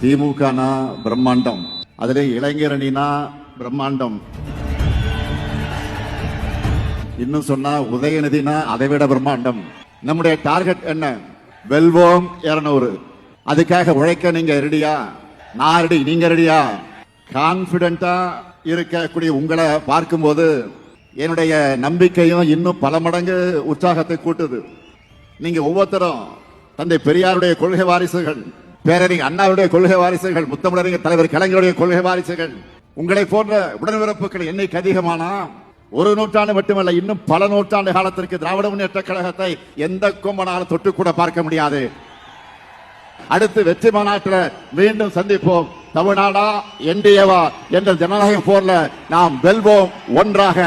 திமுகனா பிரம்மாண்டம், அதிலே இளைஞரணினா பிரம்மாண்டம், இன்னும் சொன்னா உதயநிதினா அதை விட பிரம்மாண்டம். நம்முடைய டார்கெட் என்ன? வெல்வோம் 200. அதுக்காக உழைக்க நீங்க ரெடியா? நான் ரெடி, நீங்க ரெடியா? கான்பிடென்டா இருக்கக்கூடிய உங்களை பார்க்கும்போது என்னுடைய நம்பிக்கையும் இன்னும் பல மடங்கு உற்சாகத்தை கூட்டுது. நீங்க ஒவ்வொருத்தரும் தந்தை பெரியாருடைய கொள்கை வாரிசுகள், பேரறிஞர் அண்ணாவுடைய கொள்கை வாரிசுகள், முத்தமிழறிஞர் தலைவர் கலைஞருடைய கொள்கை வாரிசுகள். உங்களை போன்ற உடன்பிறப்புகள் எண்ணிக்கை அதிகமானா ஒரு நூற்றாண்டு மட்டுமல்ல, இன்னும் பல நூற்றாண்டு காலத்திற்கு திராவிட முன்னேற்ற கழகத்தை எந்த கொம்பனாலும் தொட்டு கூட பார்க்க முடியாது. அடுத்து வெற்றி மாநாட்டில் மீண்டும் சந்திப்போம். தமிழ்நாடா என்டிஏவா என்ற ஜனநாயக போர்ல நாம் வெல்வோம் ஒன்றாக.